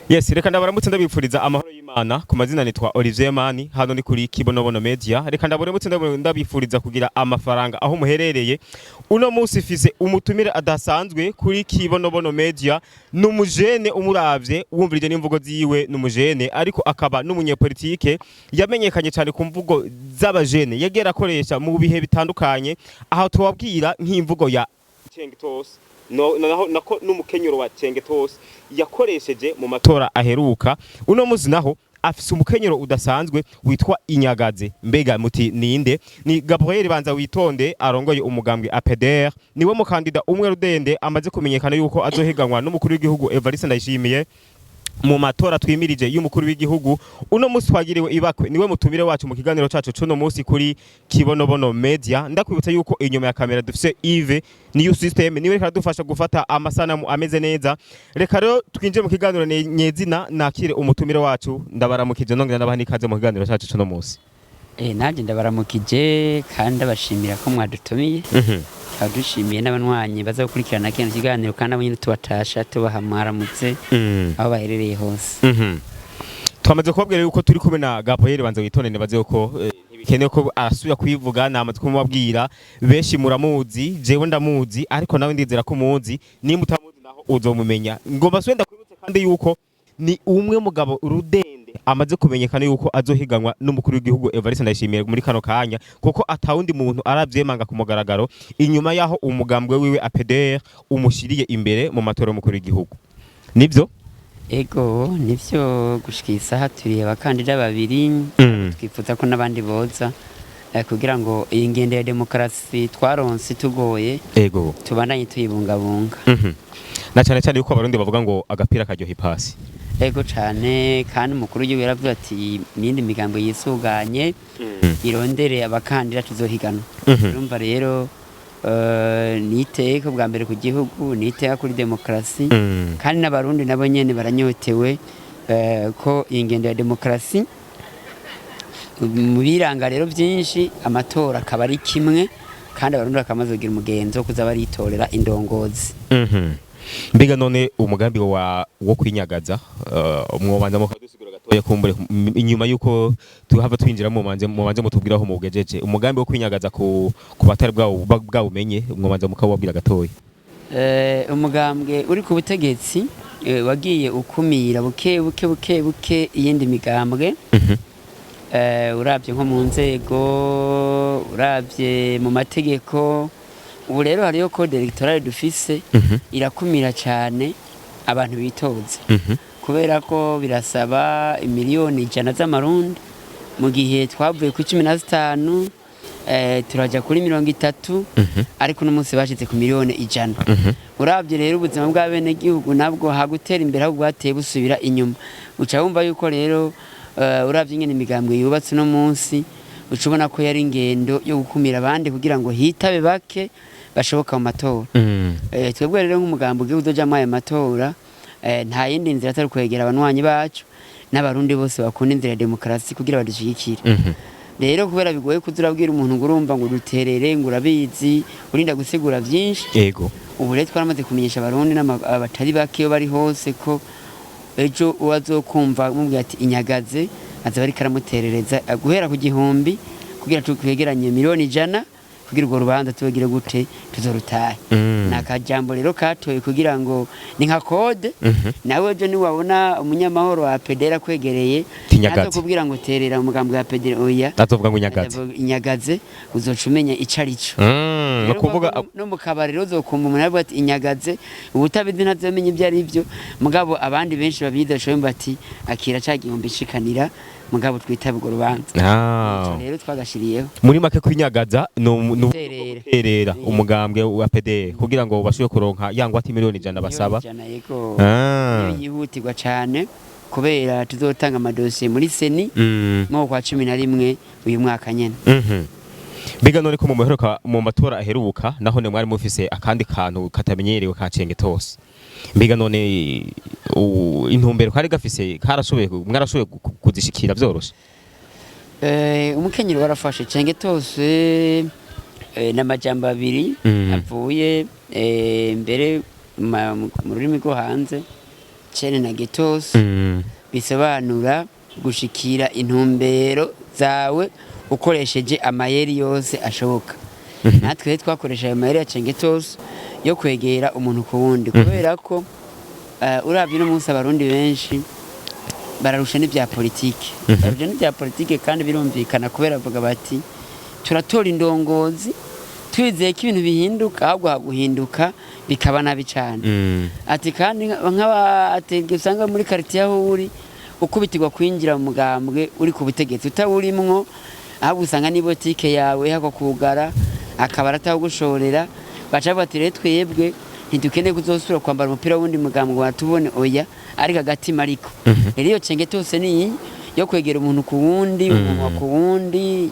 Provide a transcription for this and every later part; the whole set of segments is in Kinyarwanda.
Yes, reka ndabaramutse ndabipfuriza amahoro y'Imana ku mazina nitwa Olivier Mani hano ni kuri Kibonobono Media. Reka ndabaramutse ndabipfuriza kugira amafaranga aho muherereye. Uno munsi fise umutumire adasanzwe kuri Kibonobono Media, numujene umuravye wumvirije n'imvugo ziwe, numujene ariko akaba n'umunyepolitike yamenyekanye cyane ku mvugo z'abajene yagera akoresha mu bihe bitandukanye, aho tubabwira nk'imvugo ya Cengtos nako n'umukenyero wa Cengtos yakoresheje mu matora aheruka. Uno muzi naho afise umukenyero udasanzwe witwa Inyagaze. Mbega muti ninde? Ni Gabriel Banza Witonde arongoye umugambwe APDR, niwe mukandida umwe rudende amaze kumenyekana yuko azohiganwa n'umukuru w'igihugu Evariste Ndayishimiye mu matora twimirije y'umukuru w'igihugu. Uno musi twagiriwe ibakwe, niwe mutumire wacu mu kiganiro cacu cuno musi kuri Kibonobono Media. Ndakwibutsa yuko inyuma ya kamera dufise Yves New System, niwe kadufasha gufata amasanamu ameze neza. Reka rero twinje mu kiganiro nyezina nakire umutumire wacu. Ndabaramukije nongera nabaha nikaze mu kiganiro cacu cuno musi. Naje ndabaramukije kandi abashimira ko mwadutumiye. Adushimiye n'abanywanyi baza gukurikirana kino kiganiro kandi abanyine tubatasha tubahamwaramutse aho baherereye hose. Twamaze kubabwira yuko turi kumwe na Gabriel Banza Witonde, nebaze ko ntibikenewe ko arasubira kwivuga, namaze kumubabwira benshi muramuzi, jewe ndamuzi ariko nawe ndizera ko muzi, nimba utamuzi naho uzomumenya. Ngomba swenda kwibutsa kandi yuko ni umwe mugabo rudende amaze kumenyekana yuko azohiganwa n'umukuru w'igihugu Evariste Ndayishimiye muri kano kanya, kuko atawundi muntu aravyemanga ku mugaragaro inyuma yaho umugambwe wiwe APDR umushiriye imbere mu matora y'umukuru w'igihugu. Nivyo? Ego nivyo, gushika isaha turi abakandida babiri. Twifuza ko nabandi boza kugira ngo iyi ngende ya demokarasi twaronse tugoye ego tubandanye tuyibungabunga. Na cyane cyane yuko abarundi bavuga ngo agapira karyoha ipasi. Ego cyane, kandi umukuru w'igihugu yaravuze ati nindi migambo yisuganye irondere abakandida tuzohigana. Urumva rero niteka bwa mbere ku gihugu, niteka kuri demokarasi, kandi n'abarundi nabo nyene baranyotewe ko ingendo ya demokarasi mu biranga rero byinshi amatora akaba ari kimwe, kandi abarundi bakamaze kugira umugenzo kuza baritorera indongozi. Mbega none umugambi wo kwinyagaza mwobanza mukadusigura gatoya kumbure inyuma yuko tuhava twinjira mu manze mutubwiraho mu bugejeje umugambi wo kwinyagaza ku batari bwa umenye, mwobanza mukawabwira gatoya. Umugambwe uri ku butegetsi wagiye ukumira buke iyindi migambwe. Urabye nko mu nzego, urabye mu mategeko. Ubu rero hariyo code electorale dufise irakumira cyane abantu bitoza, kubera ko birasaba miliyoni 100 z'amarundi, mu gihe twavuye ku 15 turaja kuri 30, ariko no munsi bashize ku miliyoni 100. Urabye rero ubuzima bwa bene gihugu nabwo hagutera imbere ahubwo bateye busubira inyuma. Uca wumva yuko rero urabye nyene imigambwe yubatse no munsi, ucubona ko yari ingendo yo gukumira abandi kugira ngo hitabe bake bashoboka mu matora. Twebwe rero nk'umugambo ugiye uzojamwo aya matora, nta yindi nzira atari kwegera abanywanyi bacu n'abarundi bose bakunda inzira ya demokarasi kugira badushigikire. Rero kubera bigoye kuzurabwira umuntu ngo urumva ngo duterere ngo urabizi urinda gusigura byinshi. Yego. Ubu rero twaramaze kumenyesha abarundi n'abatari bake yo bari hose ko ejo uwazokumva mubwira ati Inyagaze aza bari karamuterereza guhera ku 1000 kugira tukwegeranye miliyoni 100 kugira urwo rubanza tubagire gute tuzorutahe. Nakajambo rero katoye kugira ngo ni nka code, nawe ejo niwabona umunyamahoro wa APDR kwegereye atokubwira ngo terera umugambwe wa APDR oya, atavuga ngo Inyagaze uzoca umenya icarico. No kuvuga no mu kabari rero uzokumva umuntu avuga ati Inyagaze, ubutabizi ntazamenye ibyo ari byo, mugabo abandi benshi babidashoye mbati akira cagihombe shikanira mugabo twitaba urwo rubanza. Rero twagashiriyeho muri make kwinyagaza no terera umugambwe wa APDR kugira ngo bashobore kuronka yangwa ati miliyoni 100 basaba. Yego yihutirwa cyane kubera tuzotanga amadosiye muri seni mu kwa 11 uyu mwaka nyene. Mbega none ko mu muheruka mu matora aheruka naho ne mwari mufise akandi kantu katamenyerewe ka Cengtos. Mbega none intumbero kari gafise mwarashoboye kuzishikira vyoroshe? Umukenyero warafashe Cengtos n'amajambo abiri avuye mbere mu rurimi rwo hanze cene na getos bisobanura gushikira intumbero zawe ukoresheje amayeri yose ashoboka. Natwe twakoresha ayo mayeri ya cengetos yo kwegera umuntu ku wundi kubera ko uravye no munsi abarundi benshi bararusha n'ibya politike bararusha n'ibya politike kandi birumvikana kubera bavuga bati turatora indongozi twizeye ko ibintu bihinduka ahubwo haguhinduka bikaba nabi cyane. Ati kandi nk'abatege usanga muri quartier aho uri ukubitirwa kwinjira mu mugambwe uri ku butegetsi utawurimwo ahubwo usanga ni botike yawe hako kugara akaba atagushorera baca batire twebwe ntidukeneye kuzosura kwambara umupira wundi mugambwe watubone oya ariko agatima ariko rero iyo cengetos ni yo kwegera umuntu ku wundi umuntu ku wundi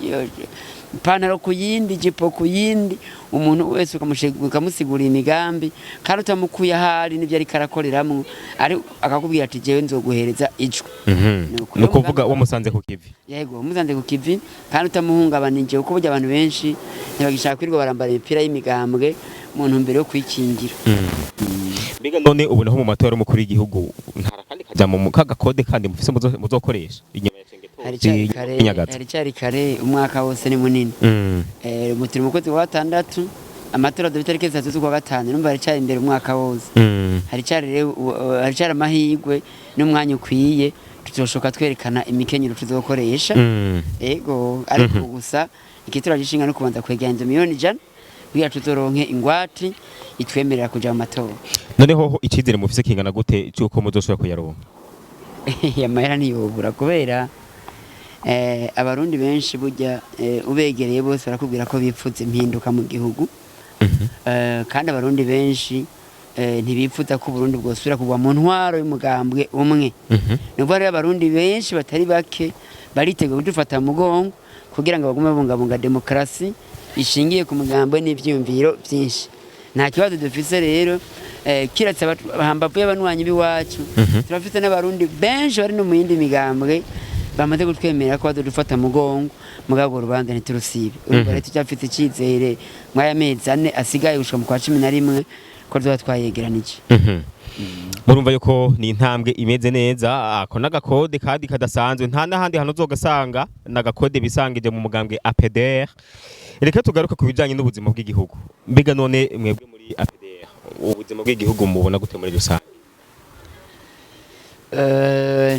ipantaro ku yindi jipo ku yindi umuntu wese ukamusigura imigambi kandi utamukuye ahari n'ibyo ariko arakoreramwo ari akakubwira ati jewe nzoguhereza ijwi. No kuvuga uwo musanze ku kivi. Yego musanze ku kivi kandi utamuhungabanije uko burya abantu benshi ntibagishaka kwirirwa barambara imipira y'imigambwe mu ntumbero yo kwikingira. Mbega none ubu naho mu matora y'umukuru w'igihugu ntara kandi kaja mu kagakode kandi mufise muzokoresha inyuma ya cengetos hari cyari kare umwaka wose ni munini. Mutiri mu kwezi wa 6 amatora do bitarike 3 z'ukwa 5 numva hari cyari imbere umwaka wose. Hari cyari amahirwe n'umwanya ukwiye tuzoshoka twerekana imikenyero tuzokoresha. Ego ariko gusa ikitura gishinga no kubanza kwegenda miliyoni jana kugira tuzoronke ingwati itwemerera kuja mu matora. Noneho icizere mufise kingana gute cyuko muzoshobora kuyaronka? Yamahera niyobura kubera abarundi benshi burya ubegereye bose barakubwira ko bipfuza impinduka mu gihugu. Kandi abarundi benshi ntibipfuza ko Burundi bwosubira kugwa mu ntwaro y'umugambwe umwe. Nubwo rero abarundi benshi batari bake bariteguye kudufata mu mugongo kugira ngo bagume babungabunga demokarasi ishingiye ku mugambwe n'ivyumviro byinshi. Nta kibazo dufise rero kiratse abahambavu y'abanwanyi biwacu turafite n'abarundi benshi bari no mu yindi migambwe bamaze gutwemerera ko badufata mugongo mugabo urubanza ntiturusibe. Urumva rero tucyafite icyizere mwaya mezi 4 asigaye gushika mu kwa 11 ko tuba twayegeranije. Murumva yuko ni intambwe imeze neza ako nagakode kandi kadasanzwe nta nahandi hano zogasanga nagakode bisangije mu mugambwe APDR. Reka tugaruka ku bijanye n'ubuzima bw'igihugu. Mbega none mwebwe muri APDR ubuzima bw'igihugu mubona gute muri rusange?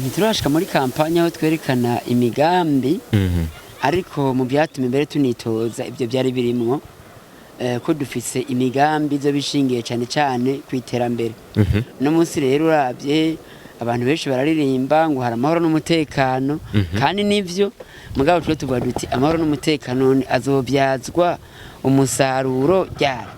Ntiturashika muri kampanya aho twerekana imigambi ariko mu byatumye imbere tunitoza ibyo byari birimwo ko dufise imigambi zo bishingiye cyane cyane kwiterambere. No munsi rero uravye abantu benshi bararirimba ngo hari amahoro n'umutekano kandi nivyo mugabo twe tuvuga duti amahoro n'umutekano azobyazwa umusaruro ryari.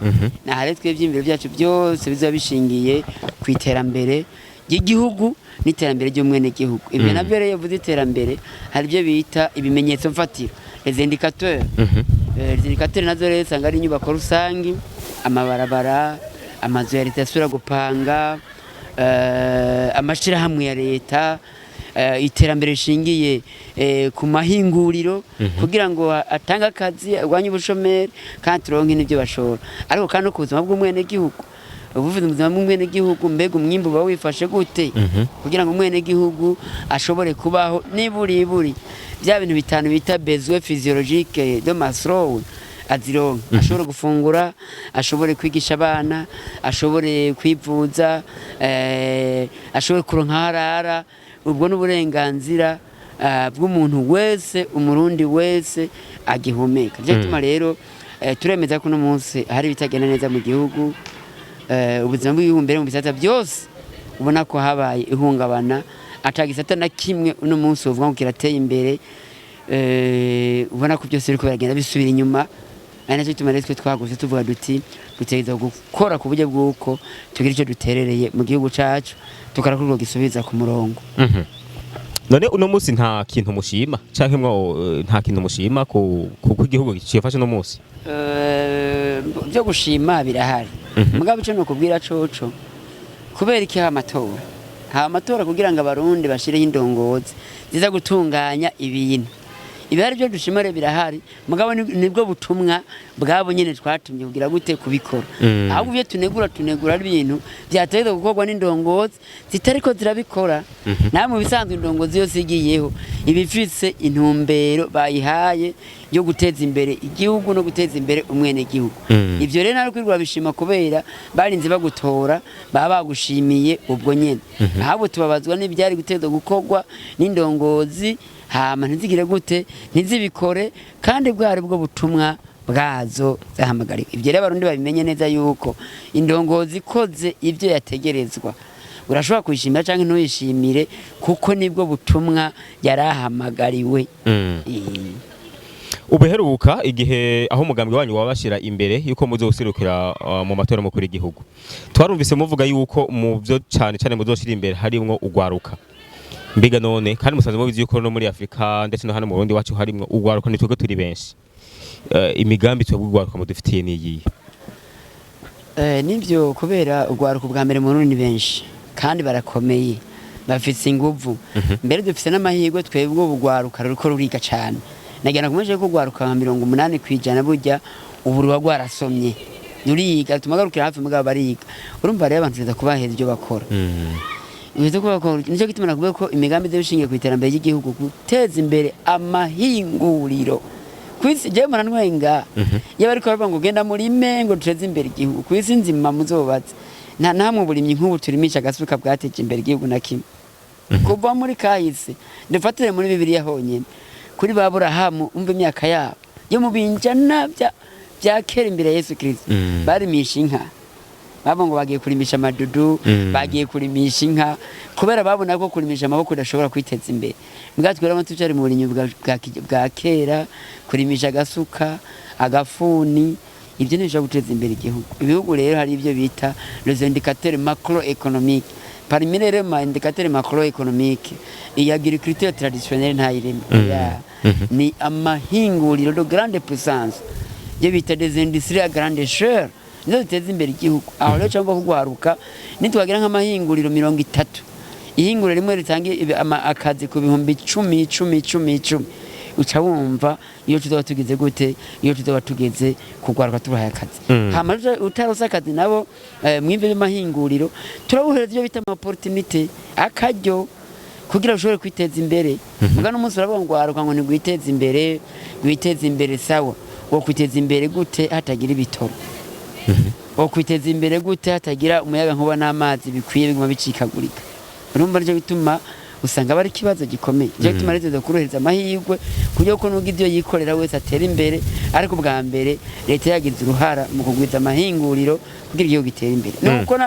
Nahare twebye imbere byacu byose biza bishingiye kwiterambere y'igihugu n'iterambere ry'umwene gihugu. Ibyo nabyo rero yavuze iterambere hari byo bita ibimenyetso mfatiro les indicateurs. Les indicateurs nazo rero sanga ari inyubako rusangi amabarabara amazu ya leta asura gupanga amashira hamwe ya leta iterambere rishingiye ku mahinguriro kugira ngo atanga akazi agwanye ubushomeri kandi turonke n'ibyo bashora ariko kandi no ku buzima bw'umwene gihugu ubuvuze ubuzima bw'umwene gihugu mbega umwimbu ba wifashe gute kugira ngo umwene gihugu ashobore kubaho niburi bya bintu bitanu bita besoin physiologique de Maslow azironke ashobore gufungura ashobore kwigisha abana ashobore kwivuza ashobore kuronka harara ubwo n'uburenganzira bw'umuntu wese umurundi wese agihumeka. Byo tuma rero turemeza ko no munsi hari bitagenda neza mu gihugu ubuzima bw'igihugu mbere mu bisata byose ubona ko habaye ihungabana atagisata na kimwe uno munsi uvuga ngo kirateye imbere ubona ko byose biriko biragenda bisubira inyuma. Ana cyo tuma rero twaguse tuvuga duti dutegeza gukora ku buryo bw'uko tugira icyo duterereye mu gihugu cacu tukarakurwa gisubiza ku murongo. None uno munsi nta kintu mushima canke nta kintu mushima ku igihugu gicifashe no munsi byo gushima birahari mugabo cyo no kubwira coco kubera iki amatora kugira ngo abarundi bashireho indongozi ziza gutunganya ibintu ibihari byo dushimare birahari mugabo nibwo butumwa bwabo nyene twatumye kugira gute kubikora ahubwo byo tunegura ibintu byategeza gukorwa n'indongozi zitariko zirabikora namwe bisanzwe indongozi yose igiyeho ibifise intumbero bayihaye yo guteza imbere igihugu no guteza imbere umwene gihugu ivyo rero nari kwirwa bishima kubera barinze bagutora baba bagushimiye ubwo nyene ahubwo tubabazwa n'ibyari guteza gukorwa n'indongozi hama ntizigire gute ntizibikore kandi bwari bwo butumwa bwazo zahamagariwe ivyo rero abarundi babimenye neza yuko indongozi ikoze ivyo yategerezwa urashobora kwishimira canke ntuyishimire kuko nibwo butumwa yarahamagariwe ubuheruka igihe aho umugambi wanyu wabashira imbere yuko muzosirukira mu matora mukuru y'igihugu twarumvise muvuga yuko mu byo cyane muzoshira imbere harimwo ugwaruka mbiga none kandi musanze mubizi yuko no muri Afrika ndetse no hano mu Burundi wacu harimwo ugwaruka nitwe turi benshi imigambi cyo gugwaruka mudufitiye niyi nivyo kubera ugwaruka bwa mbere mu Burundi benshi kandi barakomeye bafite inguvu mbere dufite n'amahirwe twebwe ubugwaruka ruko ruriga cyane nagenda kumeje ko gwaruka 80% burya uburuwa gwarasomye ruriga tumagarukira hafi mugabo bariga urumva rero abantu kubaheza ibyo bakora Nizo ko nicyo gituma nakubwiye ko imigambi y'ibishingiye ku iterambere ry'igihugu guteza imbere amahinguriro kwisi je muranwenga yabariko baravuga ngo genda muri mengo duteze imbere igihugu kwisi nzima muzobatse nta namwe burimye nk'ubu turimisha agasuka bwateje imbere igihugu na kimwe kuva muri kahise dufatire muri Bibiliya honyene kuri Baburahamu umva imyaka yabo yo mubinjana bya kera imbere Yesu Kristo barimisha inka babo ngo bagiye kurimisha amadudu bagiye kurimisha inka kubera babona ko kurimisha amaboko udashobora kwiteza imbere mbwatwera abantu tucyari mu burinyi bwa kera kurimisha agasuka agafuni ibyo nisho guteza imbere igihugu ibihugu rero hari ibyo bita les indicateurs macroéconomiques parmi les indicateurs macroéconomiques il y a l'agriculture traditionnelle ntayirimo ni amahinguriro de grande puissance je bita des industries à grande échelle nizo ziteza imbere igihugu aho rero cyangwa kugwaruka nitwagira nk'amahinguriro 30 ihinguriro rimwe ritangiye akazi ku bihumbi 10 uca wumva iyo tuzoba tugeze gute iyo tuzoba tugeze kugwaruka tubaye akazi hama utarosa akazi nabo mwimve y'amahinguriro turabuhereza ibyo bita opportunité akaryo kugira ushobore kwiteza imbere mugana umunsi urabongwaruka ngo ni gwiteza imbere sawa wo kwiteza imbere gute hatagira ibitoro wo kwiteza imbere gute hatagira umuyaga nkuba n'amazi bikwiye biguma bicikagurika urumva ryo bituma usanga bari kibazo gikomeye je bituma leta kurohereza amahirwe kujya ko nuga ivyo yikorera wese atera imbere ariko bwa mbere leta yagize uruhara mu kugwiza amahinguriro kugira igihugu gitera imbere nuko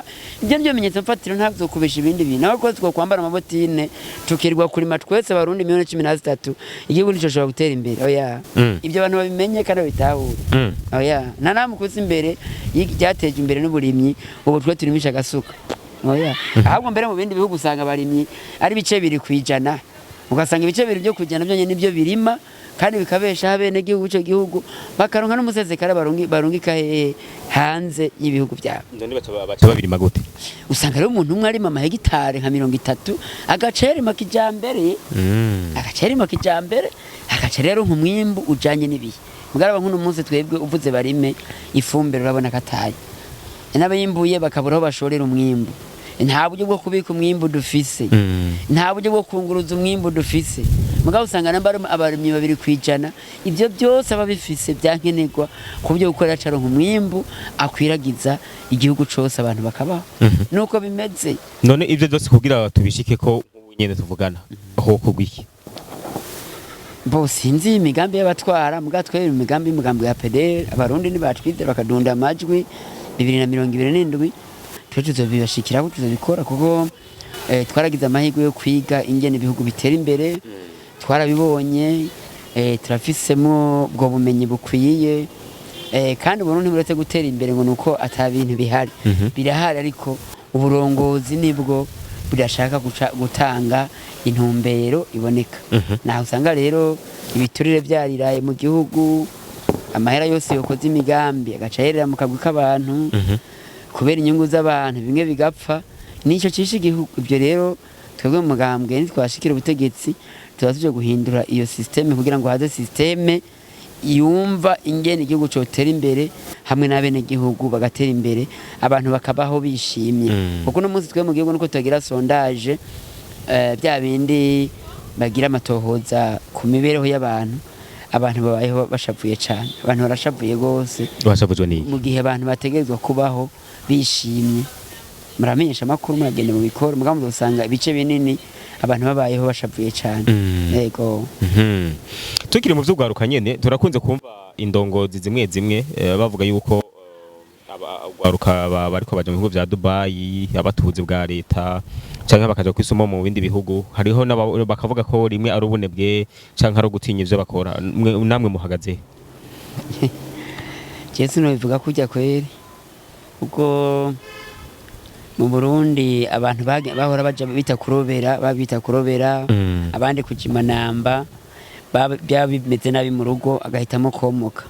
ibyo nibyo bimenyetso mfatiro ntavyo kubesha ibindi bintu aho ko kwambara amabotine tukirwa kuri matwese barundi 13 igihugu nico shobora gutera imbere oya ibyo abantu babimenye kandi bitahure oya nanamukuza imbere y'icyateje imbere n'uburimyi ubu twe turimisha agasuka oya ahubwo mbere mu bindi bihugu usanga barimye ari bice biri kwijana ugasanga ibice biri byo kujana byo nibyo birima kandi bikabesha habene gihugu cyo gihugu bakaronka n'umusezekara barungika hanze y'ibihugu byabo ndone baca babirima gute usanga rero umuntu umwe arima amahegitare nka 30 agacerima kijambere agacerima kijambere agacerero nk'umwimbu ujanye nibihe mugaraba nk'uno munsi twebwe uvuze barime ifumbire urabona kataye n'abayimbuye bakaburaho bashorera umwimbu nta buryo bwo kubika umwimbu dufise nta buryo bwo kunguruza umwimbu dufise mugabo usanga namba abarimyi babiri kwijana ibyo byose ababifise byankenerwa ku byo gukora caronka umwimbu akwiragiza igihugu cose abantu bakabaho nuko bimeze none ibyo byose kugira tubishike ko nyene tuvugana aho kugwiki bo sinzi imigambi y'abatwara mugatwe imigambi ya PDR abarundi ni batwize bakadunda amajwi 2027 tuzobibashikira tuzobikora kuko twaragize amahirwe yo kwiga ingene ibihugu bitera imbere twarabibonye turafisemo bwo bumenyi bukwiye kandi Burundi buretse gutera imbere ngo nuko atabintu bihari birahari ariko uburongozi nibwo burashaka gutanga intumbero iboneka naho usanga rero ibiturire byariraye mu gihugu amahera yose yokoze imigambi agacaherera mu kagwi k'abantu kubera inyungu z'abantu bimwe bigapfa nico cishe igihugu ibyo rero twebwe mu mugambwe nitwashikira ubutegetsi tuba tuje guhindura iyo systeme kugira ngo haze systeme yumva ingene igihugu cotera imbere hamwe n'abene gihugu bagatera imbere abantu bakabaho bishimye kuko no munsi twe mu gihugu nuko tugira sondage bya bindi bagira amatohoza ku mibereho y'abantu abantu babayeho bashavuye cyane abantu barashavuye gose bashavuzwe ni mu gihe abantu bategerezwa kubaho bishimye muramenyesha amakuru muragenda mu bikoro mugambo usanga ibice binini abantu babayeho bashavuye cyane yego tukiri mu vy'ugwaruka nyene turakunze kumva indongozi zimwe zimwe bavuga yuko abagwaruka bariko baje mu bihugu vya Dubai abatuzi bwa leta canke bakaja kwisoma mu bindi bihugu hariho bakavuga ko rimwe ari ubunebwe canke ari gutinya ivyo bakora namwe muhagaze Jesu no bivuga kujya kweri kuko mu Burundi abantu bahora baja bita kurobera babita kurobera abandi kujimanamba bya bimeze nabi mu rugo agahitamo komoka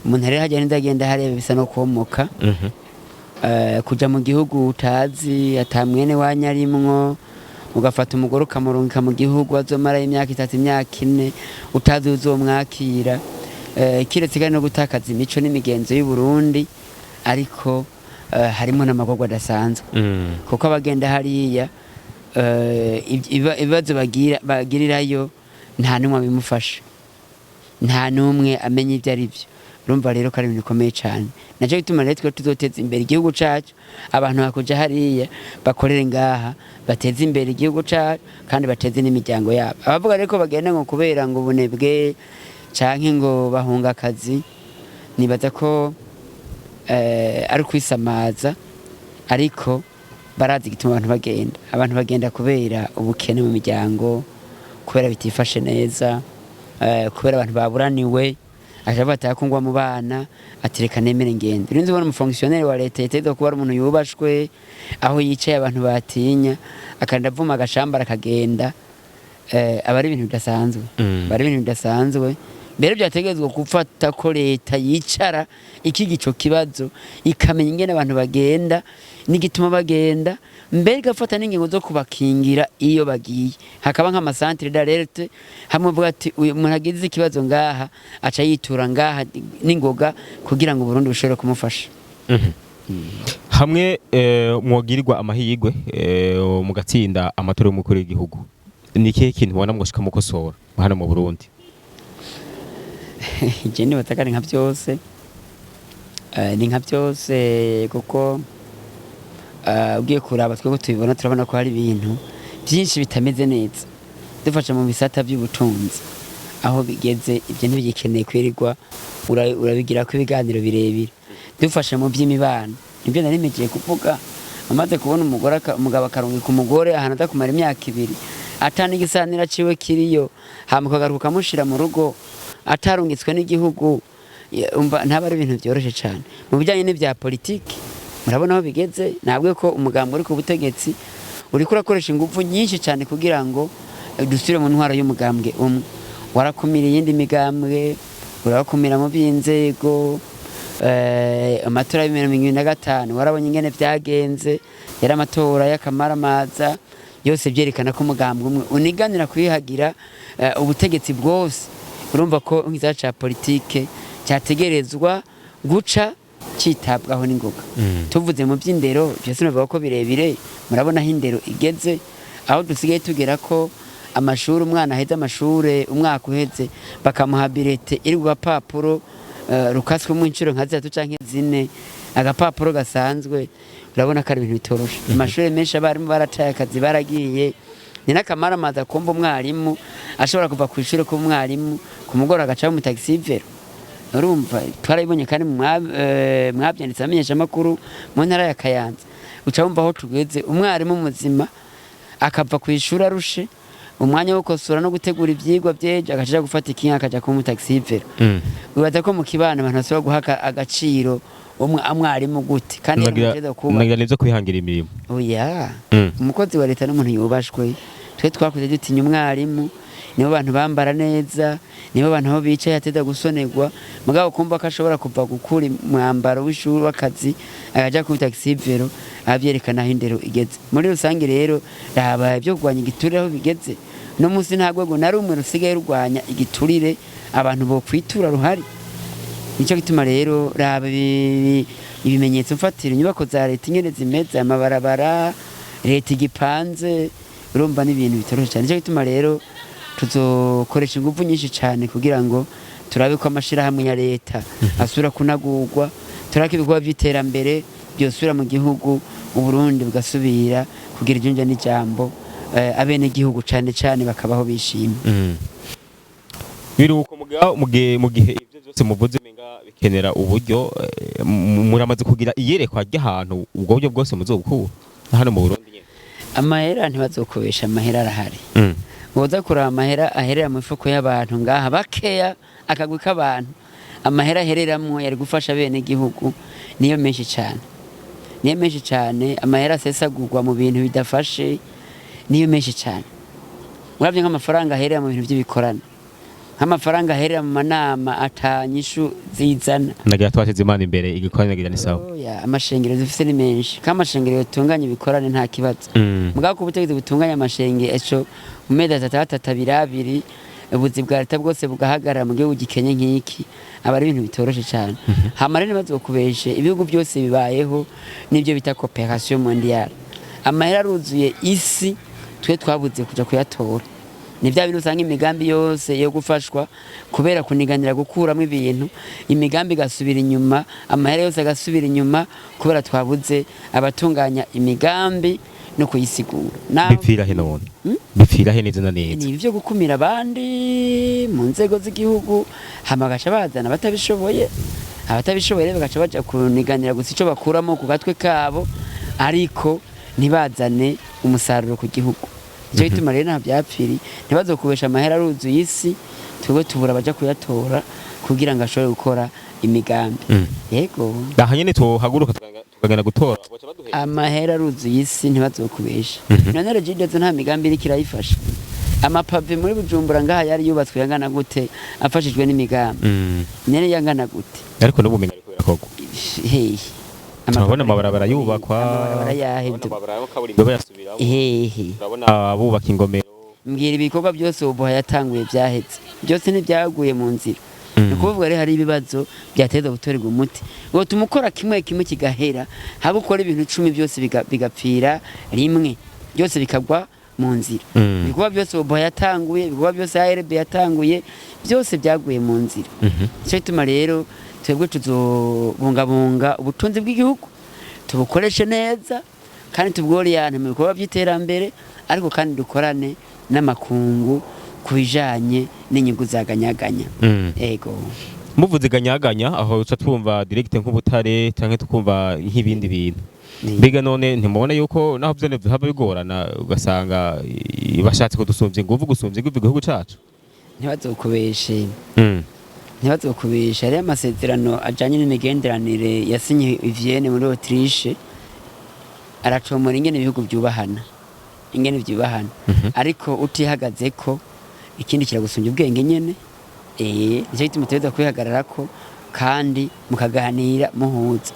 umuntu rero hajya ndagenda hareba bisa no komoka kuja mu gihugu utazi atamwene wanyarimwo ugafata umugore ukamurungika mu gihugu azomara imyaka 3 imyaka 4 utazi uzomwakira kiretse kandi no gutakaza imico n'imigenzo y'u Burundi ariko harimo n'amagorwa adasanzwe kuko abagenda hariya ibibazo bagirirayo nta numwe bimufasha nta numwe amenya ibyo ari byo urumva rero ko ari ibintu bikomeye cyane nacyo gituma rero twe tuzoteza imbere igihugu cyacu abantu bakuja hariya bakorere ngaha bateze imbere igihugu cyacu kandi bateze n'imiryango yabo abavuga rero ko bagenda ngo kubera ngo bunebwe canke ngo bahunga akazi nibaza ko ari kwisamaza ariko barazi gituma abantu bagenda kubera ubukene mu miryango kubera bitifashe neza kubera abantu baburaniwe aje kungwa mu bana atireka nemere ngende urinzi ubona umufonctionnaire wa leta yiteze kuba ari umuntu yubashwe aho yicaye abantu batinya akanda vuma agashambara akagenda abari ibintu bidasanzwe mbere byategezwe gufata ko leta yicara ikigico kibazo ikamenya ingene abantu bagenda n'igituma bagenda mbere gafata n'ingingo zo kubakingira iyo bagiye hakaba nk'ama centre d'alerte hamwe vuga ati uyu muntu agize ikibazo ngaha aca yitura ngaha n'ingoga kugira ngo Burundi bushobore kumufasha hamwe mwogirirwa amahirwe mugatsinda amatora y'umukuru w'igihugu niki kintu ubona mwoshika mukosora hano mu Burundi Jeni batakari nka byose ni nka byose kuko ugiye kuraba twego tubibona turabona ko hari ibintu byinshi bitameze neza dufasha mu bisata by'ubutunzi aho bigeze ibyo ntibigikeneye kwirirwa urabigira ko ibiganiro birebire dufasha mu by'imibano nibyo narimegiye kuvuga amaze kubona umugabo akarungika umugore ahantu adakumara imyaka 2 atana igisanira ciwe kiriyo hamukagaruka mushira mu rugo atarungitswe n'igihugu ntaba ari ibintu byoroshye cyane mu bijyanye n'ibya politiki murabona aho bigeze ntabwo ko umugambo uri ku butegetsi uri kurakoresha ingufu nyinshi cyane kugira ngo dusubire mu ntwaro y'umugambwe umwe warakumira iyindi migambwe urakumira mu by'inzego amatora ya 2025 warabonye ingene byagenze yari amatora y'akamaramaza yose byerekana ko umugambwe umwe uniganira kwihagira ubutegetsi bwose urumva ko nk'iza cha politike cyategerezwa guca citabwaho n'ingoga tuvuze mu by'indero byose navuga ko birebire murabona aho indero igeze aho dusigaye tugera ko amashuri umwana aheze amashure umwaka uheze bakamuha birete iri gapapuro rukaswe mu incuro nka 3 canke 4 agapapuro gasanzwe urabona ko ari ibintu bitoroshe amashuri menshi abarimu barataye akazi baragiye ni n'akamaramaza kumva umwarimu ashobora kuva ku ishuri ku mwarimu ku mugora agaca mu taxi vero urumva twarabibonye kandi mwabyanditse amenyesha makuru mu ntara ya Kayanza uca wumva aho tugeze umwarimu muzima akava ku ishuri arushe umwanya wo kosora no gutegura ivyigwa byeje agaca gufata ikinga akaja ku mu taxi vero wibaza ko mu kibana abantu basaba guhaka agaciro umwarimu gute kandi nagira nivyo kwihangira imirimo oya umukozi wa leta n'umuntu yubashwe twe twakuze dutinya umwarimu nibo bantu bambara neza, nibo bantu aho bicaye ateza gusonerwa, mugabo kumva ko ashobora kuva gukura umwambaro w'ishuri w'akazi akaja kuri taxi vero abyerekana aho indero igeze. Muri rusange rero raba ibyo kurwanya igiturire aho bigeze, no munsi nta rwego na rumwe rusigaye rurwanya igiturire abantu bo kwitura ruhari. Nico gituma rero raba ibimenyetso mfatira inyubako za leta ingene zimeze, amabarabara leta igipanze, urumva n'ibintu bitoroshe cyane. Nico gituma rero tuzokoresha ingufu nyinshi cyane kugira ngo turabe ko amashirahamwe ya leta asubira kunagurwa, turake ibikorwa by'iterambere byosubira mu gihugu, Uburundi bugasubira kugira ijunja n'ijambo, abene gihugu cyane cyane bakabaho bishimye. Biruko mu gihe ivyo byose muvuze menga bikenera uburyo, muramaze kugira iyerekwa ry'ahantu ubwo buryo bwose muzokura hano mu Burundi nyene. Amahera ntibazokobesha, amahera arahari. Woza kuraba amahera aherera mu mifuko y'abantu ngaha bakeya, akagwi k'abantu amahera ahereramwo yari gufasha bene gihugu niyo menshi cyane, niyo menshi cyane. Amahera asesagurwa mu bintu bidafashe niyo menshi cyane. Muravye nk'amafaranga aherera mu bintu by'ibikorana, nk'amafaranga aherera mu manama atanyishu zizana, nagira twateze Imana imbere igikorana nagira ni sawa. Oya, amashengero zifise ni menshi, k'amashengero yotunganya ibikorane nta kibazo. Mugabo ubutegetsi butunganya amashengero eco mu mezi atatu abiri ubuzi bwa leta bwose bugahagarara mu gihugu gikenye nk'iki, aba ari ibintu bitoroshe cyane. Hama rero ntibazokubeshe, ibihugu byose bibayeho n'ibyo bita coopération mondiale. Amahera aruzuye isi, twe twabuze kuja kuyatora. Ni bya bintu usanga imigambi yose yo gufashwa kubera kuniganira gukuramo ibintu, imigambi gasubira inyuma, amahera yose agasubira inyuma kubera twabuze abatunganya imigambi no kuyisigura. Bipfira he none? Bipfira he neza na neza? Ni ibyo gukumira abandi mu nzego z'igihugu, hama gaca bazana abatabishoboye, abatabishoboye bagaca baja kuniganira gusa ico bakuramo ku gatwe kabo, ariko ntibazane umusaruro ku gihugu. Ico gituma rero nta byapfiri, ntibazokubesha amahera aruzuye isi, twebwe tubura abaja kuyatora kugira ngo ashobore gukora imigambi. Yego. Aha nyene tuhaguruka tukagana gutora baca baduhera. Amahera aruzuye isi ntibazokubesha. None regidezo nta migambi iri kirayifasha. Amapave muri Bujumbura ngaha yari yubatswe yangana gute afashijwe n'imigambi. Nene yangana gute. Ariko n'ubumenyi ariko birakogwa. Hehe. Turabona amabarabara yubakwa, amabarabara yahebye. Amabarabara yo kaburimbo bayasubiraho. Hehe. Turabona abubaka ingomero. Mbwira ibikorwa byose ubu yatanguye byahetse. Byose ntibyaguye mu nzira. Nukuvuga rero hari ibibazo byateza gutorerwa umuti. Ngo tumukora kimwe kimwe kigahera, haba ukora ibintu 10 byose bigapfira rimwe. Byose bikagwa mu nzira. Ibikorwa byose ubu yatanguye, ibikorwa byose ARB yatanguye, byose byaguye mu nzira. Cyo gituma rero twebwe tuzobungabunga ubutunzi bw'igihugu, tubukoreshe neza kandi tubworiyane mu bikorwa by'iterambere, ariko kandi dukorane n'amakungu kubijanye n'inyungu zaganyaganya. Ego. Muvuze ganyaganya aho uca twumva direct nk'ubutare canke tukumva nk'ibindi bintu. Mbega none ntimubona yuko naho byone haba bigorana ugasanga bashatse kudusumvya inguvu gusumvya igihugu cacu? Ntibazokubeshe. Ntibazokubesha ari amasezerano ajanye n'imigenderanire yasinye Vienne muri Autriche, aracomora ingene ibihugu byubahana, ingene byubahana. Ariko utihagaze ko ikindi kiragusumbya ubwenge nyene, nicyo gituma mutegerezwa kwihagararako kandi mukaganira muhuza.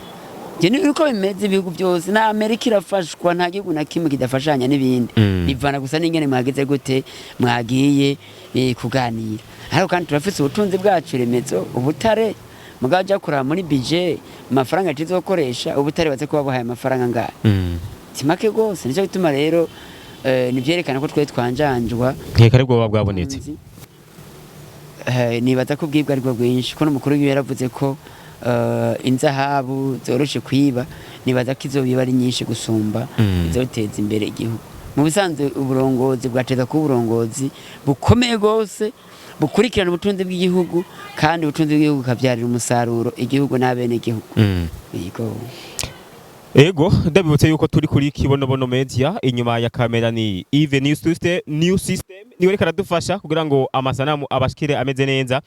Uko bimeze ibihugu byose, na Amerika irafashwa, nta gihugu na kimwe kidafashanya n'ibindi. Bivana gusa n'ingene mwageze gute mwagiye kuganira. Ariko kandi turafise ubutunzi bwacu remezo, ubutare mugaja kuraba muri budget amafaranga tuzokoresha, ubutare baze kuba buhaye amafaranga ngahe. Timake gose, nicyo gituma rero nivyerekana ko twe twanjanjwa. Nkeka aribwo baba bwabonetse. Nibaza ko bwibwa aribwo bwinshi, ko n'umukuru w'igihugu yaravuze ko inzahabu zoroshe kwiba, nibaza ko izobiba ari nyinshi gusumba izoteza imbere igihugu. Mu bisanzwe uburongozi bwateza ko uburongozi bukomeye gose bukurikirana ubutunzi bw'igihugu, kandi ubutunzi bw'igihugu kavyarira umusaruro igihugu n'abene igihugu. Yego. Ego, ndabibutse yuko turi kuri Kibonobono Media, inyuma ya kamera ni Eve New System niwe reka radufasha kugira ngo amasanamu abashikire ameze neza.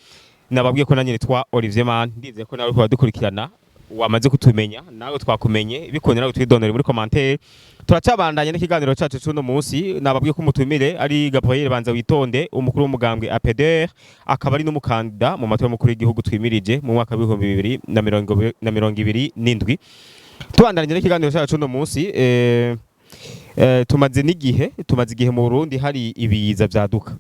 Nababwiye ko nanyine twa Olivier Man, ndize ko nawe uri kudukurikirana wamaze kutumenya nawe twakumenye bikone nawe twidonere muri commentaire. Turacabandanye n'ikiganiro cyacu cy'uno munsi, nababwiye ko umutumire ari Gabriel Banza Witonde, umukuru w'umugambwe APDR, akaba ari n'umukandida mu matora y'umukuru w'igihugu twimirije mu mwaka wa 2027. Tubandanye n'ikiganiro cyacu cy'uno munsi, tumaze igihe mu Burundi hari ibiza byaduka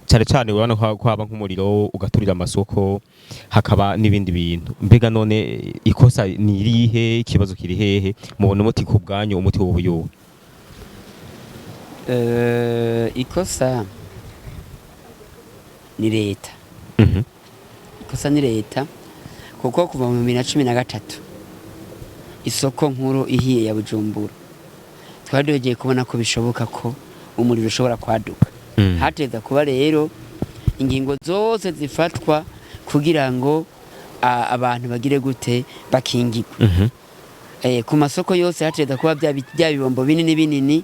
cyane cyane, urabona ko haba nk'umuriro ugaturira amasoko, hakaba n'ibindi bintu. Mbega none ikosa ni irihe, ikibazo kiri hehe, mubona umuti ku bwanyu, umuti w'ubuyuwe? Ikosa ni leta. Ikosa ni leta kuko kuva mu 2013 isoko nkuru ihiye ya Bujumbura twadogeye kubona ko bishoboka ko umuriro ushobora kwaduka. Hateza kuba rero ingingo zose zifatwa kugira ngo abantu bagire gute bakingirwe. Ku masoko yose hateza kuba bya bibombo binini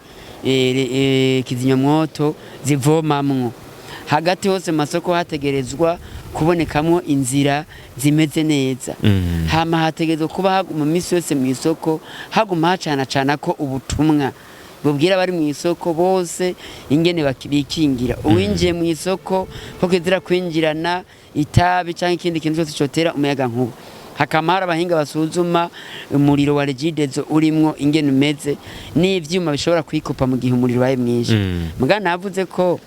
kizimyamwoto zivomamwo. Hagati hose masoko hategerezwa kubonekamwo inzira zimeze neza. Hama hategerezwa kuba mu misi yose mu isoko haguma hacana ko ubutumwa bubwira bari mu isoko bose ingene bikingira. Uwinjiye mu isoko ko kizira kwinjirana itabi cyangwa ikindi kintu cyose cyotera umuyaga nkuba. Hakamara abahinga basuzuma umuriro wa Regidezo urimwo ingene umeze n'ivyuma bishobora kwikupa mu gihe umuriro waye mwinshi. Muga navuze ko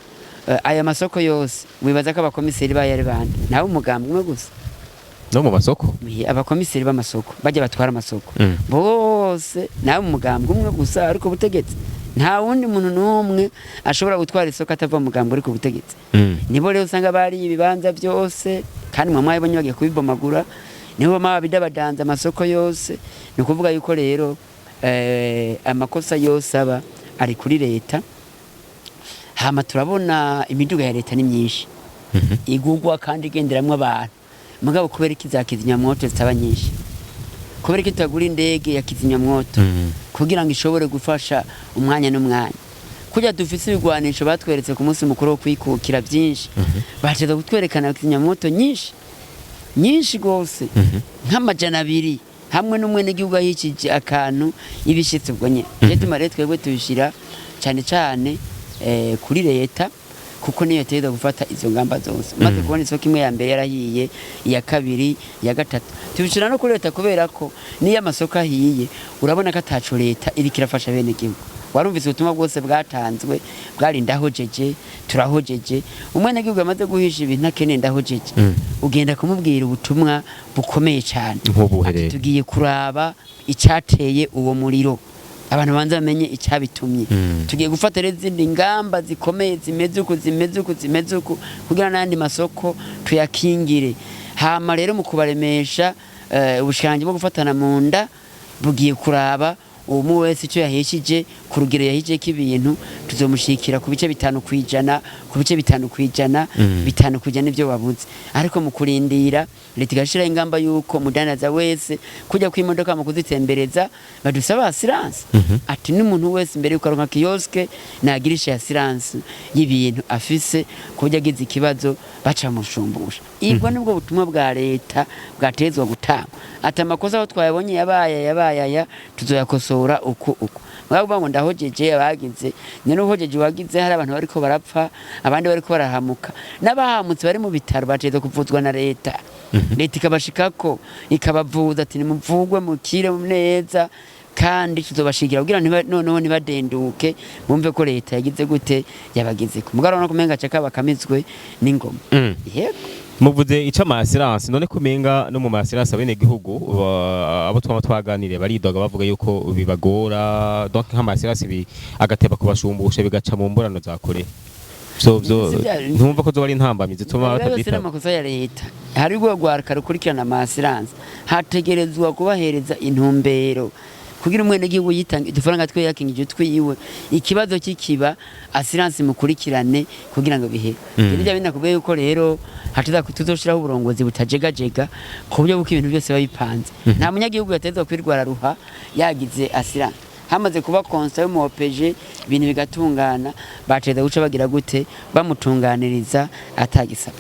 aya masoko yose wibaza ko abakomiseri bayari bande nawe umugambwe umwe gusa no mu masoko, abakomiseri b'amasoko bajya batwara amasoko bose nawe umugambwe umwe gusa ariko butegetsi. Nta wundi muntu n'umwe ashobora gutwara isoko atava mu mugambwe ariko butegetsi. Nibo rero usanga bari ibibanza byose kandi mama yabonye bagiye kubibomagura, nibo mama bidabadanza amasoko yose. Ni kuvuga yuko rero amakosa yose aba ari kuri leta. Hama turabona imiduga ya leta ni myinshi igugwa kandi igenderamwe abantu, mugabo kubera ikizakizimyamwoto zitaba nyinshi, kubera kitagura indege ya kizimyamwoto kugira ngo ishobore gufasha umwanya n'umwanya. Kujya dufise ibigwanisho batweretse ku munsi mukuru wo kwikukira byinshi, bateza kutwerekana kizimyamwoto nyinshi gose nk'amajana 200 hamwe n'umwe n'igihugu ahikije akantu ibishitse ubwo nye. Jetuma rero twebwe tubishira cyane cyane kuri leta kuko niyo teza gufata izo ngamba zose. Maze kubona isoko imwe ya mbere yarahiye, iya kabiri, iya gatatu, tubishira no kuri leta kubera ko niyo amasoko ahiye urabona ko ataco leta iri kirafasha bene gihugu. Warumvise ubutumwa bwose bwatanzwe bwari ndahojeje turahojeje. Umwene gihugu amaze guhisha ibintu akene ndahojeje, ugenda kumubwira ubutumwa bukomeye cyane. Tugiye kuraba icateye uwo muriro, abantu banza bamenye icyabitumye. Tugiye gufata rero izindi ngamba zikomeye zimeze uko kugira n'andi masoko tuyakingire. Hama rero mu kubaremesha ubushanje bwo gufatana mu nda bugiye kuraba umu wese icyo yahishije ku rugero yahije k'ibintu tuzomushikira ku bice 5% ku bice 5% ibyo babuze. Ariko mu kurindira leta igashira ingamba yuko mudanaza wese kujya kwimodoka mu kuzitembereza badusaba assurance. Ati n'umuntu wese imbere yuko aronka kioske nagirisha assurance y'ibintu afise kujya agize ikibazo baca mushumbusha. Ibwo nibwo butumwa bwa leta bwatezwa gutanga. Ati amakosa aho twayabonye yabaye tuzoyakosora uko mwaba ndahojeje abagize nene uhojeje wagize hari abantu bariko barapfa, abandi bariko barahamuka, n'abahamutse bari mu bitaro bateze kuvuzwa na leta. Leta ikabashikako ikabavuza ati nimuvugwe mukire neza kandi tuzobashigira kugira noneho nibadenduke bumve ko leta yagize gute yabagize ku mugaro no kumenga caka bakamizwe n'ingoma. Yego muvuze ica assurance, none kumenga no mu assurance abene gihugu abo twaganiriye baridoga bavuga yuko bibagora, donc nka assurance agateba kubashumbusha bigaca mu mburano za kure. Ntumva ko zo bari intambamizi tuma batabita amakosa ya leta. Hari rwagwarka rukurikirana assurance hategerezwa kubahereza intumbero kugira umwene gihugu yitanga idufaranga twe yakingije twiyiwe ikibazo kikiba assurance mukurikirane kugira ngo bihe. Ibyo binakubwiye yuko rero hatiza kutuzoshiraho uburongozi butajegajega ku buryo buko ibintu byose babipanze. Nta munyagihugu yatezwa kwirwara ruha yagize assurance. Hamaze kuba konsa yo mu OPG ibintu bigatungana bateza guca bagira gute bamutunganiriza atagisaba.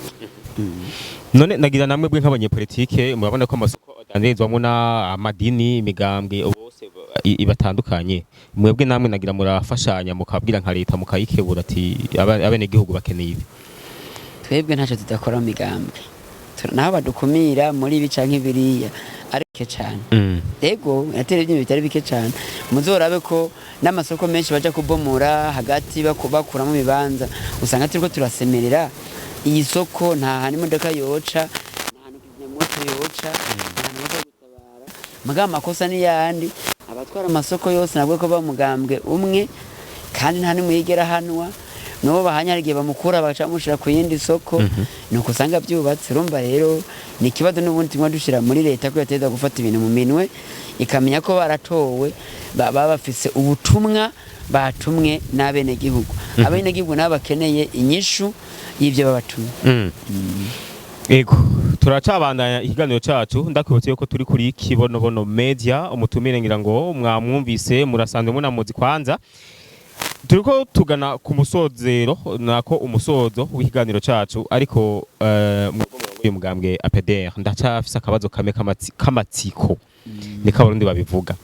None nagira namwe bwe nk'abanyepolitike murabona ko amasoko iganizwamo na amadini imigambwe bose ibatandukanye mwebwe namwe nagira murafashanya mukabwira nka leta mukayikebura ati abene gihugu bakeneye ibi twebwe ntacyo tudakora mu migambwe naho badukumira muri ibi canke biriya arike cyane ego yatera ibintu bitari bike cyane muzorabe ko n'amasoko menshi baja kubomora hagati bakuramo ibibanza usanga turiko turasemerera iyi soko nta hantu imodoka yoca nta hantu moto yoca nta hantu baza gutabara muga amakosa ni yandi abatwara amasoko yose nabwo ko bamugambwe umwe kandi nta nimwe yigera hanwa no bahanyarigiye bamukura bacamushira ku yindi soko nuko usanga byubatse rumba rero ni kibazo n'ubundi tumwe dushira muri leta ko yateza gufata ibintu mu minwe ikamenya ko baratowe baba bafise ubutumwa batumwe n'abene gihugu abene gihugu nabakeneye inyishu y'ivyo babatumye ego turacabandanya ikiganiro cacu ndakwibutse yuko turi kuri Kibonobono Media umutumire ngira ngo mwamwumvise murasanzwe munamuzi kwanza turiko tugana ku musozero nako umusozo w'ikiganiro cacu ariko uyu mugambwe APDR ndacafise akabazo kame kamatsiko ni kabarundi babivuga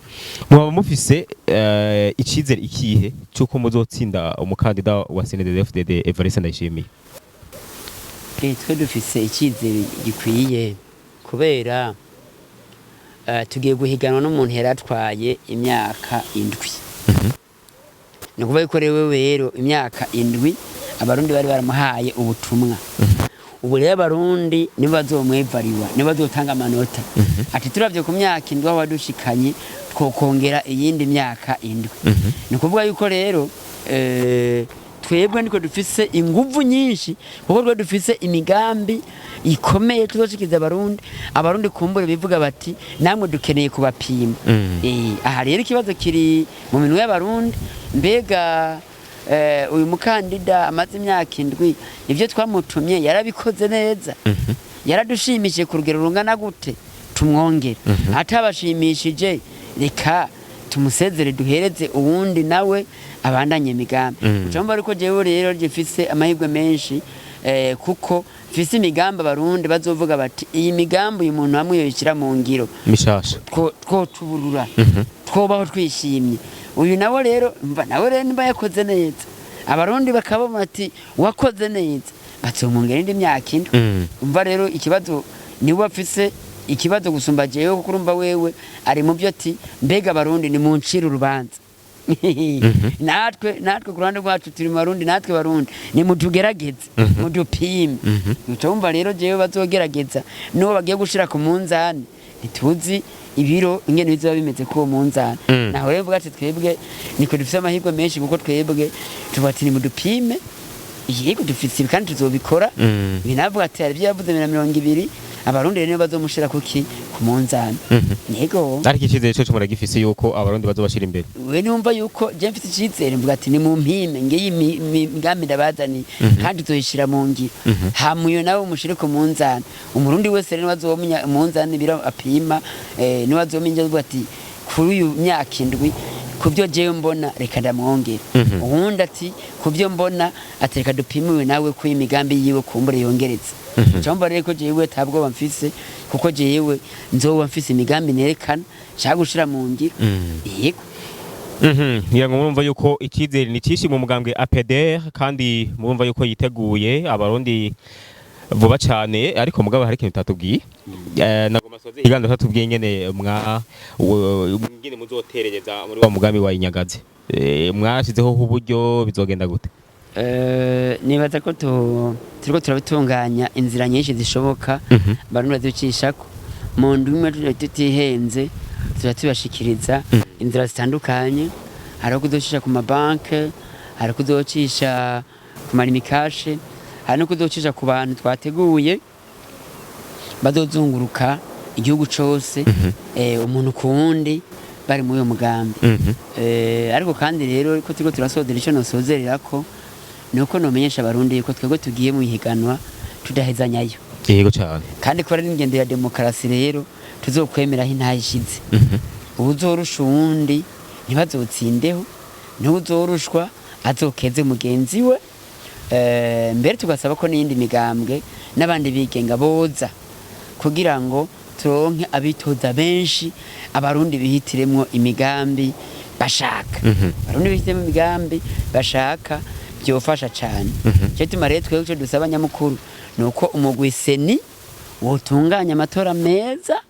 mwaba mufise icizere ikihe cyuko muzotsinda umukandida wa CNDD-FDD Evariste Ndayishimiye twe dufise icizere gikwiye kubera tugiye guhiganwa n'umuntu yaratwaye imyaka 7 nukuvuga ko rero imyaka 7 abarundi bari baramuhaye ubutumwa ubu rero abarundi nibo bazomwevariwa nibo bazotanga amanota ati turavye ku myaka 7 wadushikanye twokongera iyindi myaka 7 nukuvuga yuko rero twebwe niko dufise inguvu nyinshi kuko twe dufise imigambi ikomeye tuzoshikiza abarundi kumbure bivuga bati namwe dukeneye kubapima aha rero ikibazo kiri mu minwe y'abarundi mbega uyu mukandida amaze imyaka 7 ivyo twamutumye yarabikoze neza yaradushimishije ku rugero rungana gute tumwongere atabashimishije reka tumusezere duhereze uwundi nawe abandanye imigambi cyangwa ariko jewe rero gifise amahirwe menshi kuko fise imigambi abarundi bazovuga bati iyi migambi uyu muntu hamwe yoyishira mu ngiro mishasha two tuburura twobaho twishimye uyu nawe rero nimba yakoze neza abarundi bakabona ati wakoze neza bazomwongera indi myaka 7 umva rero ikibazo niwe afise ikibazo gusumba jewe kuko urumva wewe ari mu byo ati mbega abarundi ni muncira urubanza natwe ku ruhande rwacu turi Barundi natwe Barundi ni mutugerageze mudupime utumva rero jewe bazogerageza no bagiye gushira ku munzani ntituzi ibiro ingene bizoba bimeze ku munzani naho rero bwati twebwe niko dufise amahirwe menshi kuko twebwe tubati ni mudupime yego dufise kandi tuzobikora binavuga ati ari byo yavuze 20 abarundi rero bazomushira kuki ku munzani yego ariko icizere cyo muragifise yuko abarundi bazobashira imbere we numva yuko je mfite icizere mvuga ati ni mu mpime ngiyi migambi ndabazani kandi tuzoyishira mu ngiro hamuyo nawe umushire ku munzani umurundi wese rero bazomenya munzani bira apima ni bazomenya ati kuri uyu myaka 7 kubyo jewe mbona reka ndamwongera ubundi ati kubyo mbona atereka dupimiwe nawe ku imigambi yiwe kumbure yongereza cyangwa rero ko jewe tabwo bamfise kuko jewe nzoba mfise imigambi nerekana cyangwa gushira mu ngiro yego ngira ngo murumva yuko ikizere ni cishi mu mugambwe APDR kandi murumva yuko yiteguye abarundi vuba cyane ariko mugabo hari ikintu tatubwiye nagoma soze iganda tatubwiye ngene ngene muzoterereza muri wa mugambi wa Inyagazi mwashizeho uburyo bizogenda gute nibaza ko turiko turabitunganya inzira nyinshi zishoboka barundi bazicishako mu ndumwe tutihenze turatubashikiriza inzira zitandukanye hari kuzocisha ku mabanke hari kuzocisha ku marimikashe hari no kuzocisha ku bantu twateguye bazozunguruka igihugu cose umuntu kuwundi bari muri uyo mugambi ariko kandi rero ko turiko turasozera ico nosozererako nuko nomenyesha abarundi ko twebwe tugiye mu ihiganwa tudahezanyayo yego cyane kandi ko ari ingendo ya demokarasi rero tuzokwemeraho intayishize ubuzorusha uwundi ntibazotsindeho n'uzorushwa azokeze mugenzi we mbere tugasaba ko n'iyindi migambwe n'abandi bigenga boza kugira ngo turonke abitoza benshi abarundi bihitiremwo imigambi bashaka abarundi bihitiremwo imigambi bashaka byofasha cyane cyo tuma rero twebwe cyo dusaba nyamukuru nuko umugwi seni wotunganya amatora meza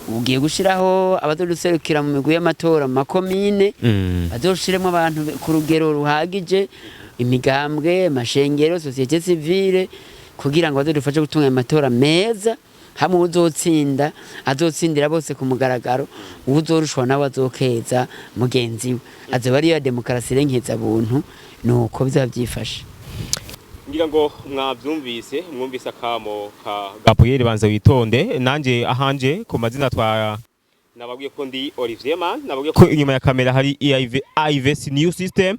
ugiye gushiraho abazoduserukira mu migwi y'amatora mu makomine bazoshiremo abantu ku rugero ruhagije imigambwe amashengero societe civile kugira ngo bazodufashe gutunganya amatora meza hamwe uzotsinda azotsindira bose ku mugaragaro uzorushwa nawe azokeza mugenzi we azoba ari ya demokarasi renkeza buntu nuko bizaba byifashe ngira ngo mwumvise akamo ka Gabriel Banza Witonde nanje ahanje ku mazina nababwiye ko ndi Olivier Man nababwiye ko inyuma ya kamera hari IVS New System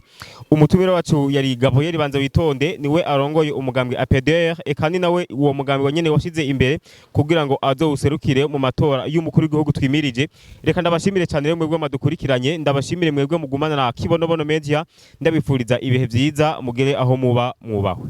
umutumire wacu yari Gabriel Banza Witonde niwe arongoye umugambwe APDR ekandi nawe uwo mugambwe wanyene washize imbere kugira ngo azowuserukire mu matora y'umukuru w'igihugu twimirije reka ndabashimire cyane rero mwebwe madukurikiranye ndabashimire mwebwe mugumana na Kibonobono Media ndabifuriza ibihe byiza mugere aho muba mwubahwe